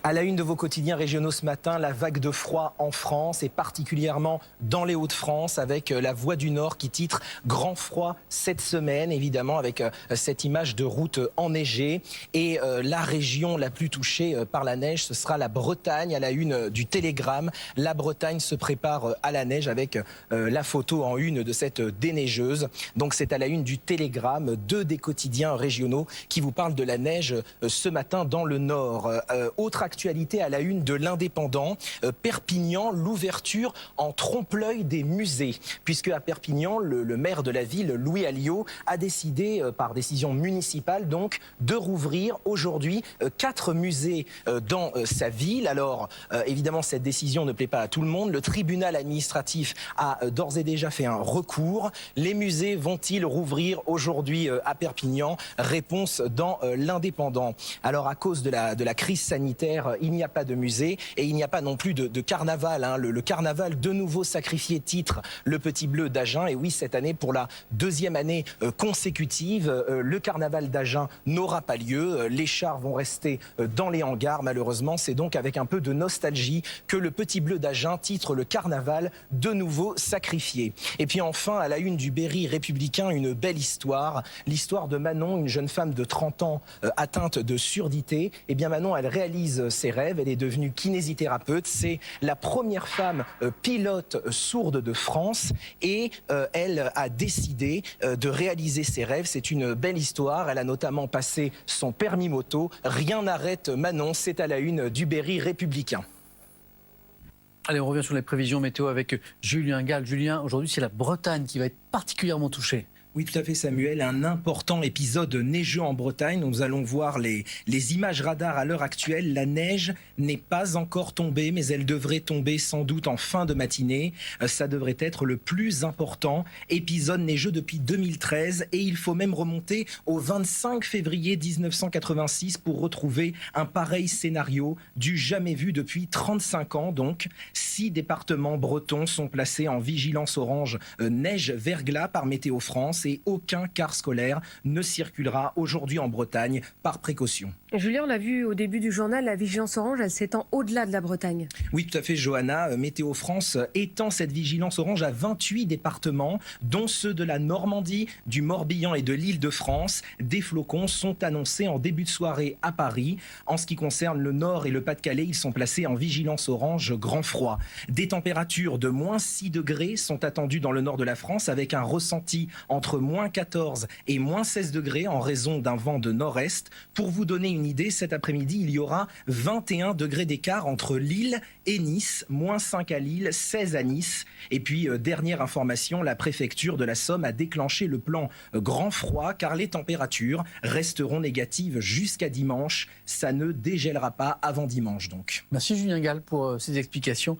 À la une de vos quotidiens régionaux ce matin, la vague de froid en France et particulièrement dans les Hauts-de-France avec la Voix du Nord qui titre « Grand froid cette semaine », évidemment avec cette image de route enneigée. Et la région la plus touchée par la neige, ce sera la Bretagne. À la une du Télégramme, la Bretagne se prépare à la neige avec la photo en une de cette déneigeuse. Donc c'est à la une du Télégramme, deux des quotidiens régionaux qui vous parlent de la neige ce matin dans le Nord. Autre actualité à la une de l'Indépendant, Perpignan, l'ouverture en trompe-l'œil des musées. Puisque à Perpignan, le maire de la ville, Louis Alliot, a décidé, par décision municipale donc, de rouvrir aujourd'hui 4 musées dans sa ville. Alors, évidemment, cette décision ne plaît pas à tout le monde. Le tribunal administratif a d'ores et déjà fait un recours. Les musées vont-ils rouvrir aujourd'hui à Perpignan? Réponse dans l'Indépendant. Alors, à cause de la crise sanitaire, il n'y a pas de musée et il n'y a pas non plus de carnaval. Le carnaval de nouveau sacrifié, titre Le Petit Bleu d'Agen. Et oui, cette année, pour la deuxième année consécutive, le carnaval d'Agen n'aura pas lieu. Les chars vont rester dans les hangars, malheureusement. C'est donc avec un peu de nostalgie que Le Petit Bleu d'Agen titre le carnaval de nouveau sacrifié. Et puis enfin, à la une du Berry républicain, une belle histoire. L'histoire de Manon, une jeune femme de 30 ans atteinte de surdité. Eh bien Manon, elle réalise ses rêves, elle est devenue kinésithérapeute, c'est la première femme pilote sourde de France et elle a décidé de réaliser ses rêves. C'est une belle histoire, elle a notamment passé son permis moto. Rien n'arrête Manon, c'est à la une du Berry républicain. Allez, on revient sur les prévisions météo avec Julien Gall. Julien, aujourd'hui c'est la Bretagne qui va être particulièrement touchée. Oui, tout à fait, Samuel. Un important épisode neigeux en Bretagne. Nous allons voir les images radars à l'heure actuelle. La neige n'est pas encore tombée, mais elle devrait tomber sans doute en fin de matinée. Ça devrait être le plus important épisode neigeux depuis 2013. Et il faut même remonter au 25 février 1986 pour retrouver un pareil scénario du jamais vu depuis 35 ans. Donc, 6 départements bretons sont placés en vigilance orange neige-verglas par Météo France. Et aucun car scolaire ne circulera aujourd'hui en Bretagne par précaution. Julien, on l'a vu au début du journal, la vigilance orange, elle s'étend au-delà de la Bretagne. Oui, tout à fait, Johanna. Météo France étend cette vigilance orange à 28 départements, dont ceux de la Normandie, du Morbihan et de l'Île-de-France. Des flocons sont annoncés en début de soirée à Paris. En ce qui concerne le Nord et le Pas-de-Calais, ils sont placés en vigilance orange grand froid. Des températures de moins 6 degrés sont attendues dans le nord de la France, avec un ressenti entre moins 14 et moins 16 degrés en raison d'un vent de nord-est. Pour vous donner une idée, cet après-midi, il y aura 21 degrés d'écart entre Lille et Nice, moins 5 à Lille, 16 à Nice. Et puis, dernière information, la préfecture de la Somme a déclenché le plan grand froid car les températures resteront négatives jusqu'à dimanche. Ça ne dégèlera pas avant dimanche donc. Merci Julien Gall pour ces explications.